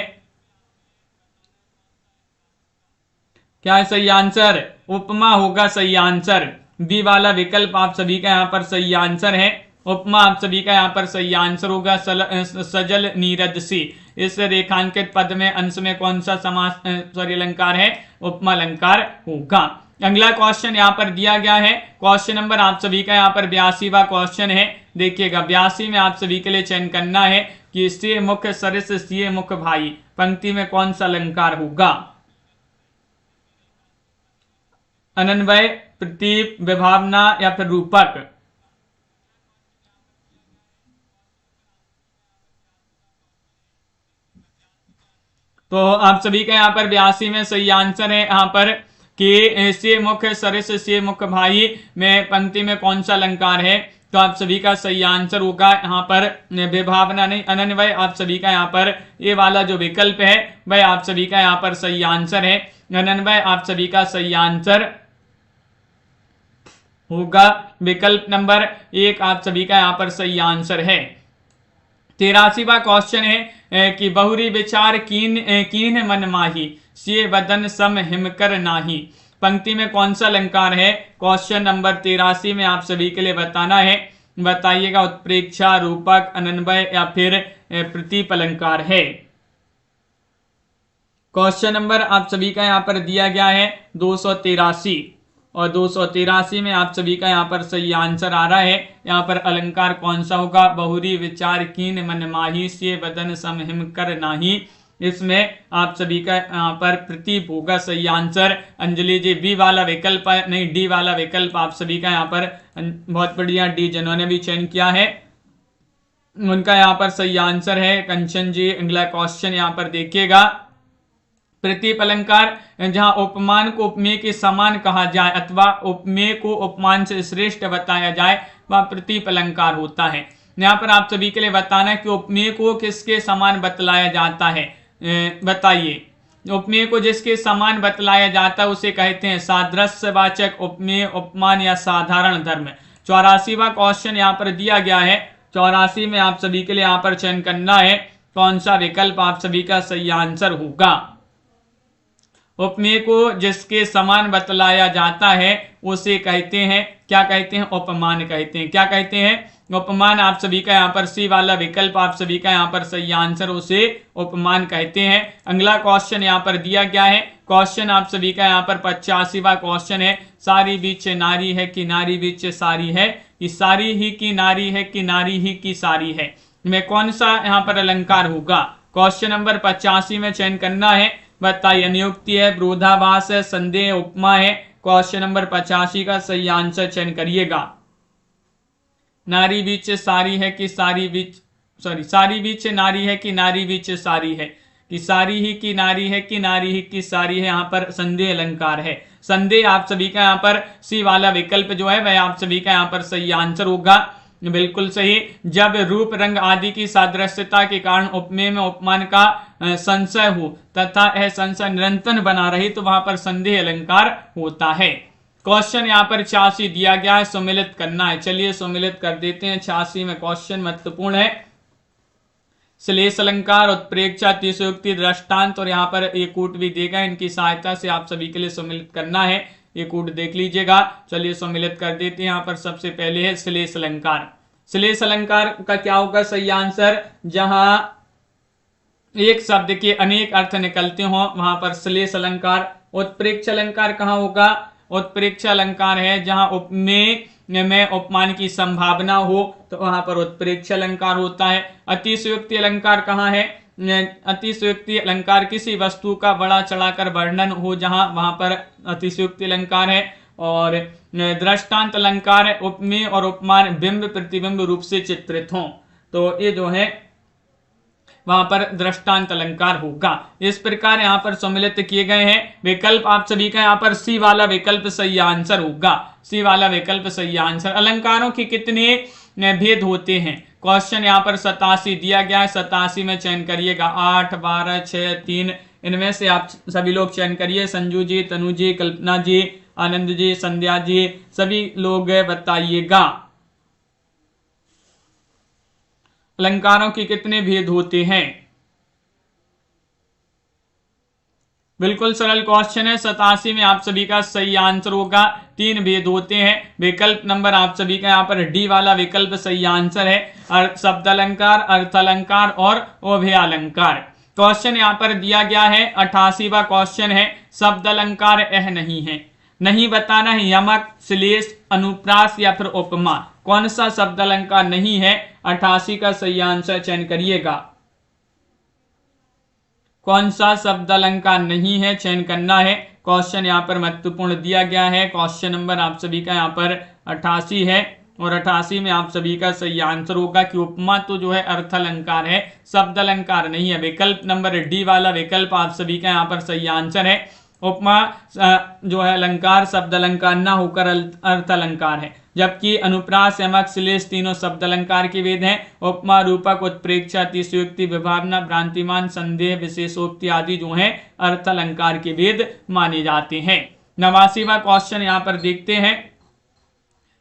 क्या है सही आंसर? उपमा होगा सही आंसर। बी वाला विकल्प आप सभी का यहाँ पर सही आंसर है, उपमा आप सभी का यहाँ पर सही आंसर होगा। सजल नीरद सी, इस रेखांकित पद में अंश में कौन सा समास अलंकार है? उपमा अलंकार होगा। अगला क्वेश्चन यहाँ पर दिया गया है, क्वेश्चन नंबर आप सभी का यहाँ पर 82वां क्वेश्चन है। देखिएगा 82 में आप सभी के लिए चयन करना है कि से मुख सरिस सिए मुख भाई, पंक्ति में कौन सा अलंकार होगा? अनन्वय, प्रतीप, विभावना या फिर रूपक। तो आप सभी का यहाँ पर 82 में सही आंसर है यहाँ पर कि से मुख सरिस से मुख भाई में पंक्ति में कौन सा अलंकार है? तो आप सभी का सही आंसर होगा यहाँ पर विभावना नहीं, अनन्वय। आप सभी का यहाँ पर ये वाला जो विकल्प है वह आप सभी का यहाँ पर सही आंसर है, अनन्वय आप सभी का सही आंसर होगा। विकल्प नंबर 1 आप सभी का यहाँ पर सही आंसर है। 83वां क्वेश्चन है कि बहुरी विचार कीन मन माही, से वदन सम हिमकर नाही, पंक्ति में कौन सा अलंकार है? क्वेश्चन नंबर 83 में आप सभी के लिए बताना है, बताइएगा। उत्प्रेक्षा, रूपक, अनन्वय या फिर प्रतीप अलंकार है। क्वेश्चन नंबर आप सभी का यहाँ पर दिया गया है 283 और 283 में आप सभी का यहाँ पर सही आंसर आ रहा है। यहाँ पर अलंकार कौन सा होगा? बहुरी विचार कीन मन माही, से वदन सम हिमकर नाही। इसमें आप सभी का यहाँ पर प्रतीप होगा सही आंसर। अंजलि जी बी वाला विकल्प नहीं, डी वाला विकल्प आप सभी का यहाँ पर, बहुत बढ़िया, डी जिन्होंने भी चयन किया है उनका यहाँ पर सही आंसर है। कंचन जी अगला क्वेश्चन यहाँ पर देखिएगा, प्रतीप अलंकार जहां उपमान को उपमेय के समान कहा जाए अथवा उपमेय को उपमान से श्रेष्ठ बताया जाए वह प्रतीप अलंकार होता है। यहाँ पर आप सभी के लिए बताना है कि उपमेय को किसके समान बतलाया जाता है, बताइए। उपमेय को जिसके समान बतलाया जाता है उसे कहते हैं सादृश्यवाचक उपमेय, उपमान या साधारण धर्म। 84वां क्वेश्चन यहाँ पर दिया गया है। 84 में आप सभी के लिए यहाँ पर चयन करना है कौन सा विकल्प आप सभी का सही आंसर होगा। उपमेय को जिसके समान बतलाया जाता है उसे कहते हैं, क्या कहते हैं? उपमान कहते हैं। क्या कहते हैं? उपमान। आप सभी का यहाँ पर सी वाला विकल्प आप सभी का यहाँ पर सही आंसर, उसे उपमान कहते हैं। अगला क्वेश्चन यहाँ पर दिया गया है। क्वेश्चन आप सभी का यहाँ पर 85वां क्वेश्चन है। सारी बीच नारी है कि नारी बीच सारी है, कि सारी ही की नारी है कि नारी ही की सारी है, में कौन सा यहाँ पर अलंकार होगा? क्वेश्चन नंबर 85 में चयन करना है। बताइए, नियुक्ति है, विरोधाभास है, संदेह, उपमा है। क्वेश्चन नंबर 85 का सही आंसर चयन करिएगा। नारी बीच सारी है कि सारी बीच, सारी बीच नारी है कि नारी बीच सारी है, कि सारी ही की नारी है कि नारी ही की सारी है, यहाँ पर संदेह अलंकार है। संदेह आप सभी का यहाँ पर सी वाला विकल्प जो है वह आप सभी का यहाँ पर सही आंसर होगा। बिल्कुल सही। जब रूप रंग आदि की सादृश्यता के कारण उपमेय में उपमान का संशय हो तथा यह संशय निरंतर बना रही तो वहां पर संदेह अलंकार होता है। क्वेश्चन यहाँ पर 86 दिया गया है, सम्मिलित करना है। चलिए सम्मिलित कर देते हैं। 86 में क्वेश्चन महत्वपूर्ण है। श्लेष अलंकार, उत्प्रेक्षा, अतिशयोक्ति, दृष्टांत और यहाँ पर एक कूट भी देगा। इनकी सहायता से आप सभी के लिए सम्मिलित करना है। ये कूट देख लीजिएगा। चलिए सम्मिलित कर देते हैं। यहाँ पर सबसे पहले है श्लेष अलंकार। श्लेष अलंकार का क्या होगा सही आंसर? जहां एक शब्द के अनेक अर्थ निकलते हो वहां पर श्लेष अलंकार। उत्प्रेक्ष अलंकार कहाँ होगा? उत्प्रेक्ष अलंकार है जहां उपमेय में उपमान की संभावना हो तो वहां पर उत्प्रेक्ष अलंकार होता है। अतिशयोक्ति अलंकार कहाँ है? अतिशयोक्ति अलंकार किसी वस्तु का बड़ा चढ़ाकर वर्णन हो जहां वहां पर अतिशयोक्ति अलंकार है। और दृष्टांत अलंकार है उपमेय और उपमान बिंब प्रतिबिंब रूप से चित्रित हो तो ये जो है वहां पर दृष्टांत अलंकार होगा। इस प्रकार यहाँ पर सम्मिलित किए गए हैं विकल्प आप सभी का यहाँ पर सी वाला विकल्प सही आंसर होगा। सी वाला विकल्प सही आंसर। अलंकारों के कितने भेद होते हैं? क्वेश्चन यहाँ पर 87 दिया गया है। 87 में चयन करिएगा। 8, 12, 6, 3 इनमें से आप सभी लोग चयन करिए। संजू जी, तनु जी, कल्पना जी, आनंद जी, संध्या जी, सभी लोग बताइएगा अलंकारों के कितने भेद होते हैं। बिल्कुल सरल क्वेश्चन है। 87 में आप सभी का सही आंसर होगा। 3 भेद होते हैं। विकल्प नंबर आप सभी का यहाँ पर डी वाला विकल्प सही आंसर है। शब्द अलंकार, अर्थ अलंकार और उभय अलंकार। क्वेश्चन यहाँ पर दिया गया है। 88वां क्वेश्चन है। शब्द अलंकार यह नहीं है, नहीं बताना है यमक, श्लेष, अनुप्रास या फिर उपमा। कौन सा शब्द अलंकार नहीं है? 88 का सही आंसर चयन करिएगा। कौन सा शब्द अलंकार नहीं है चयन करना है। क्वेश्चन यहाँ पर महत्वपूर्ण दिया गया है। क्वेश्चन नंबर आप सभी का यहाँ पर 88 है और 88 में आप सभी का सही आंसर होगा कि उपमा तो जो है अर्थ अलंकार है, शब्द अलंकार नहीं है। विकल्प नंबर डी वाला विकल्प आप सभी का यहाँ पर सही आंसर है। उपमा जो है अलंकार शब्द अलंकार ना होकर अर्थ अलंकार है, जबकि अनुप्रास, यमक, श्लेष तीनों शब्द अलंकार के भेद हैं। उपमा, रूपक, उत्प्रेक्षा, अतिशयोक्ति, विभावना, भ्रांतिमान, संदेह, विशेषोक्ति आदि जो हैं अर्थ अलंकार के भेद माने जाते हैं। 89वां क्वेश्चन यहाँ पर देखते हैं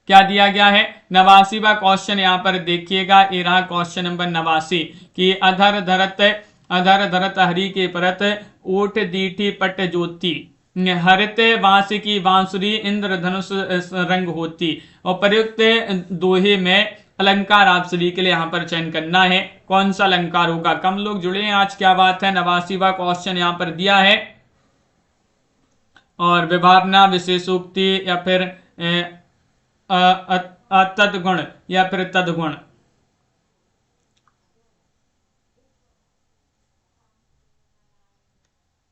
क्या दिया गया है। 89वां क्वेश्चन यहाँ पर देखिएगा। ये रहा क्वेश्चन नंबर 89 कि अधर धरत हरि के परत, ऊठ दीठी पट ज्योति, हरित बांसुरी बांसुरी इंद्रधनुष रंग होती। और प्रयुक्त दोहे में अलंकार आप सभी के लिए यहाँ पर चयन करना है। कौन सा अलंकार होगा? कम लोग जुड़े हैं आज, क्या बात है। 89वां क्वेश्चन यहाँ पर दिया है और विभावना, विशेषोक्ति या फिर तद्गुण या फिर तद्गुण।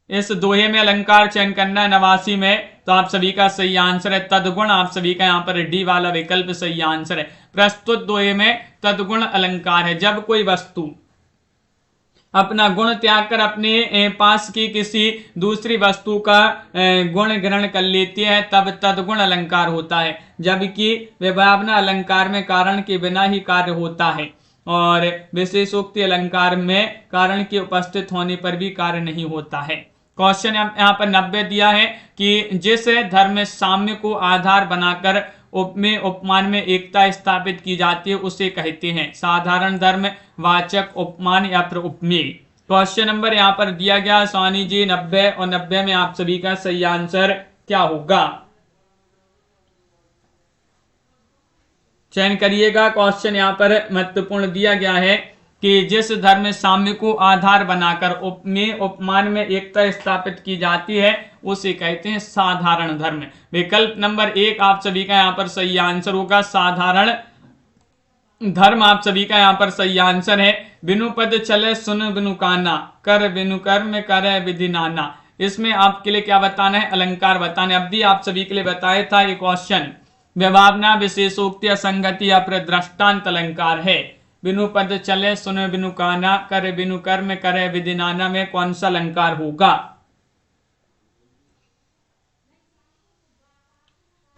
इस दोहे में अलंकार चयन करना है 89 में, तो आप सभी का सही आंसर है तद्गुण। आप सभी का यहाँ पर डी वाला विकल्प सही आंसर है। प्रस्तुत दोहे में तद्गुण अलंकार है। जब कोई वस्तु अपना गुण त्याग कर अपने पास की किसी दूसरी वस्तु का गुण ग्रहण कर लेती है तब तद्गुण अलंकार होता है, जबकि विभावना अलंकार में कारण के बिना ही कार्य होता है और विशेषोक्ति अलंकार में कारण के उपस्थित होने पर भी कार्य नहीं होता है। क्वेश्चन यहाँ पर 90 दिया है कि जिस धर्म साम्य को आधार बनाकर उपमेय उपमान में एकता स्थापित की जाती है उसे कहते हैं साधारण धर्म, वाचक, उपमान या फिर उपमेय। क्वेश्चन नंबर यहाँ पर दिया गया सोनी जी 90 और 90 में आप सभी का सही आंसर क्या होगा, चयन करिएगा। क्वेश्चन यहाँ पर महत्वपूर्ण दिया गया है कि जिस धर्म साम्य को आधार बनाकर उपमेय उपमान में एकता स्थापित की जाती है उसे कहते हैं साधारण धर्म। विकल्प नंबर 1 आप सभी का यहाँ पर सही आंसर होगा, साधारण धर्म आप सभी का यहाँ पर सही आंसर है। बिनु पद चले सुन बिनु काना, कर बिनु कर्म करे विधि नाना। इसमें आपके लिए क्या बताना है, अलंकार बताना है। अब भी आप सभी के लिए बताया था ये क्वेश्चन विभावना, विशेषोक्ति, असंगति या फिर दृष्टांत अलंकार है। बिनु पद चले सुन बिनु काना, कर बिनु कर्म करे विधि नाना में कौन सा अलंकार होगा,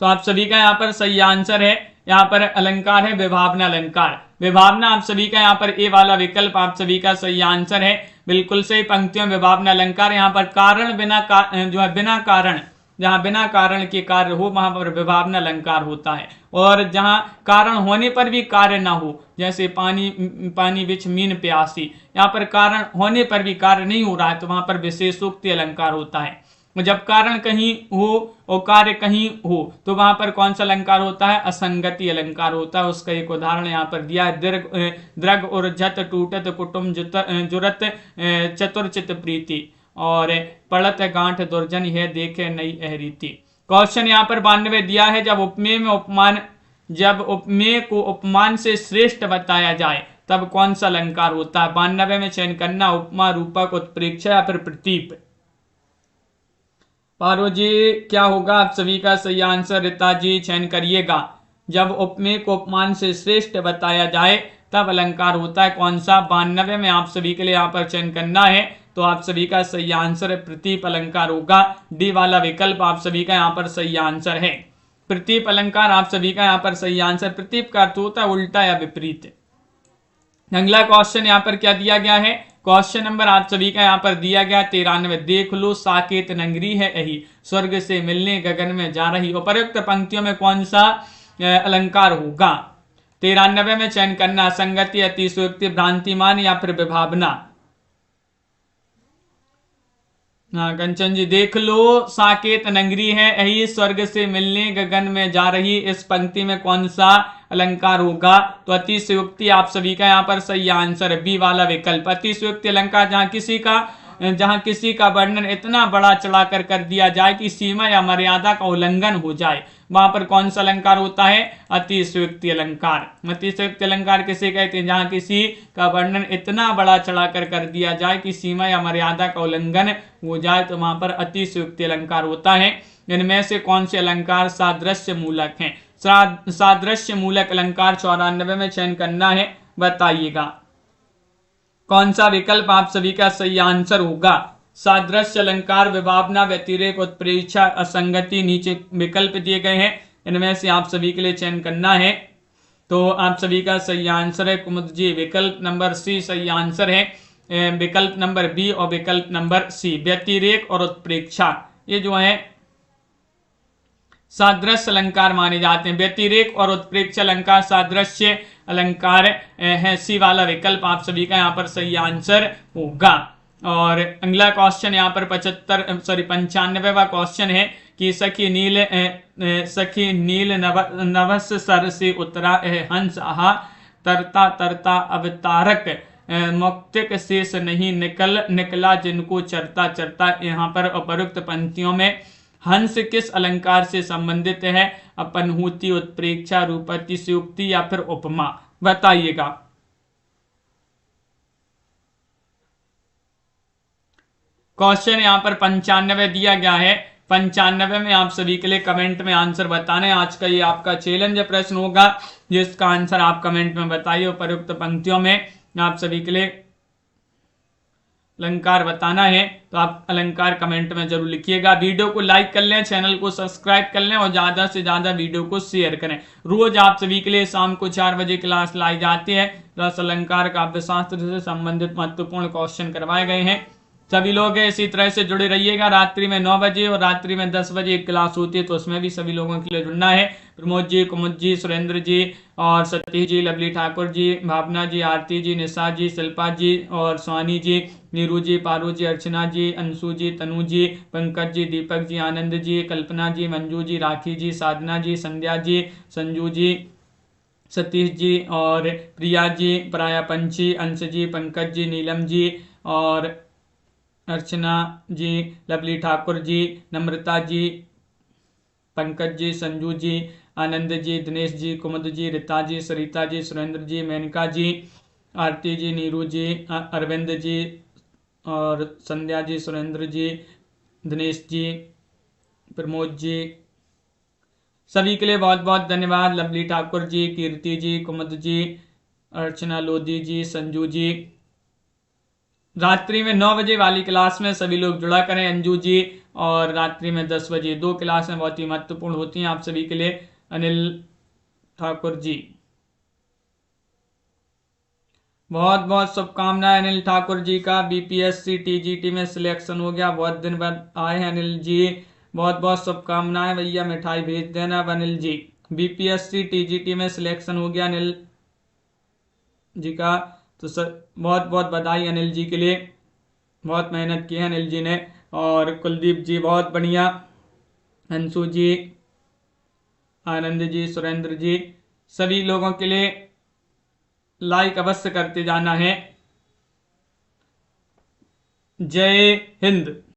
तो आप सभी का यहाँ पर सही आंसर है, यहाँ पर अलंकार है विभावना अलंकार। विभावना आप सभी का यहाँ पर ए वाला विकल्प आप सभी का सही आंसर है, बिल्कुल सही। पंक्तियों में विभावना अलंकार, यहाँ पर कारण बिना जो है बिना कारण, जहां बिना कारण के कार्य हो वहां पर विभावना अलंकार होता है, और जहां कारण होने पर भी कार्य ना हो, जैसे पानी बिछ मीन प्यासी, यहाँ पर कारण होने पर भी कार्य नहीं हो रहा है तो वहां पर विशेषोक्ति अलंकार होता है। जब कारण कहीं हो और कार्य कहीं हो तो वहां पर कौन सा अलंकार होता है, असंगति अलंकार होता है। उसका एक उदाहरण यहाँ पर दिया है, दृग उर्जत टूटत कुटुम जुरत चतुर्चित प्रीति, और पड़त गांठ दुर्जन है देखे नई अहरीति। क्वेश्चन यहाँ पर 92 दिया है, जब उपमेय को उपमान से श्रेष्ठ बताया जाए तब कौन सा अलंकार होता है। 92 में चयन करना, उपमा, रूपक, उत्प्रेक्षा या फिर प्रतीप। पारो जी क्या होगा आप सभी का सही आंसर, रीता जी चयन करिएगा। जब उपमेय को उपमान से श्रेष्ठ बताया जाए तब अलंकार होता है कौन सा। 92 में आप सभी के लिए यहाँ पर चयन करना है, तो आप सभी का सही आंसर प्रतीप अलंकार होगा। डी वाला विकल्प आप सभी का यहाँ पर सही आंसर है, प्रतीप अलंकार आप सभी का यहाँ पर सही आंसर। प्रतीप का अर्थ होता है उल्टा या विपरीत। अगला क्वेश्चन यहाँ पर क्या दिया गया है, क्वेश्चन नंबर आप सभी का यहाँ पर दिया गया 93। देख लो साकेत नगरी है यही, स्वर्ग से मिलने गगन में जा रही। उपयुक्त पंक्तियों में कौन सा अलंकार होगा। 93 में चयन करना, संगति, अतिशयोक्ति, भ्रांतिमान या फिर विभावना। हाँ कंचन जी, देख लो साकेत नगरी है यही, स्वर्ग से मिलने गगन में जा रही, इस पंक्ति में कौन सा अलंकार होगा। तो अतिशयोक्ति आप सभी का यहाँ पर सही आंसर है, बी वाला विकल्प। अतिशयोक्ति अलंकार जहाँ किसी का वर्णन इतना बड़ा चढ़ाकर कर दिया जाए कि सीमा या मर्यादा का उल्लंघन हो जाए, वहां पर कौन सा अलंकार होता है, अतिशयोक्ति अलंकार। अतिशयोक्ति अलंकार किसे कहते हैं, जहां किसी का वर्णन इतना बड़ा चढ़ाकर कर दिया जाए कि सीमा या मर्यादा का उल्लंघन हो जाए तो वहां पर अतिशयोक्ति अलंकार होता है। इनमें से कौन से अलंकार सादृश्य मूलक हैं। सादृश्य मूलक अलंकार 94 में चयन करना है, बताइएगा कौन सा विकल्प आप सभी का सही आंसर होगा। सादृश्य अलंकार, विभावना, व्यतिरेक, उत्प्रेक्षा, असंगति, नीचे विकल्प दिए गए हैं, इनमें से आप सभी के लिए चयन करना है। तो आप सभी का सही आंसर है कुमुद जी, विकल्प नंबर सी सही आंसर है। विकल्प नंबर बी और विकल्प नंबर सी, व्यतिरेक और उत्प्रेक्षा ये जो है सादृश्य अलंकार माने जाते हैं। व्यतिरेक और उत्प्रेक्षा अलंकार सादृश्य अलंकार है, सी वाला विकल्प आप सभी का यहाँ पर सही आंसर होगा। और अगला क्वेश्चन यहाँ पर 95वां क्वेश्चन है कि सखी नील नभस सर से उतरा हंस आहा, तरता तरता अवतारक मौक्तिक शेष नहीं निकला जिनको चरता चरता। यहाँ पर उपयुक्त पंक्तियों में हंस किस अलंकार से संबंधित है, अपनहूति, उत्प्रेक्षा, रूपतिशयोक्ति या फिर उपमा, बताइएगा। क्वेश्चन यहाँ पर 95 दिया गया है, 95 में आप सभी के लिए कमेंट में आंसर बताना है। आज का ये आपका चैलेंज प्रश्न होगा जिसका आंसर आप कमेंट में बताइए। उपयुक्त पंक्तियों में आप सभी के लिए अलंकार बताना है, तो आप अलंकार कमेंट में जरूर लिखिएगा। वीडियो को लाइक कर लें, चैनल को सब्सक्राइब कर लें और ज्यादा से ज्यादा वीडियो को शेयर करें। रोज आप सभी के लिए शाम को 4 बजे क्लास लाई जाती है। रस अलंकार काव्यशास्त्र से संबंधित महत्वपूर्ण क्वेश्चन करवाए गए हैं। सभी लोग इसी तरह से जुड़े रहिएगा। रात्रि में 9 बजे और रात्रि में 10 बजे एक क्लास होती है, तो उसमें भी सभी लोगों के लिए जुड़ना है। प्रमोद जी, कुमुद जी, सुरेंद्र जी और सतीश जी, लवली ठाकुर जी, भावना जी, आरती जी, निशा जी, शिल्पा जी और स्वानी जी, नीरू जी, पारू जी, अर्चना जी, अंशु जी, तनु जी, पंकज जी, दीपक जी, आनंद जी, कल्पना जी, मंजू जी, राखी जी, साधना जी, संध्या जी, संजू जी, सतीश जी और प्रिया जी, प्राया पंछी, अंश जी, पंकज जी, नीलम जी और अर्चना जी, लवली ठाकुर जी, नम्रता जी, पंकज जी, संजू जी, आनंद जी, दिनेश जी, कुमुद जी, रीता जी, सरिता जी, सुरेंद्र जी, मेनका जी, आरती जी, नीरू जी, अरविंद जी और संध्या जी, सुरेंद्र जी, दिनेश जी, प्रमोद जी, सभी के लिए बहुत बहुत धन्यवाद। लवली ठाकुर जी, कीर्ति जी, कुमुद जी, अर्चना लोधी जी, संजू जी। रात्रि में 9 बजे वाली क्लास में सभी लोग जुड़ा करें अंजू जी, और रात्रि में 10 बजे 2 क्लासें बहुत ही महत्वपूर्ण होती हैं आप सभी के लिए। अनिल ठाकुर जी, बहुत बहुत शुभकामनाएं अनिल ठाकुर जी का। बीपीएससी टीजीटी में सिलेक्शन हो गया, बहुत दिन बाद आए हैं अनिल जी, बहुत बहुत शुभकामनाएं भैया, मिठाई भेज देना अब अनिल जी। बीपीएससी टीजीटी में सिलेक्शन हो गया अनिल जी का, तो सर बहुत बहुत बधाई अनिल जी के लिए, बहुत मेहनत की है अनिल जी ने। और कुलदीप जी बहुत बढ़िया, अंशु जी, आनंद जी, सुरेंद्र जी, सभी लोगों के लिए लाइक अवश्य करते जाना है। जय हिंद।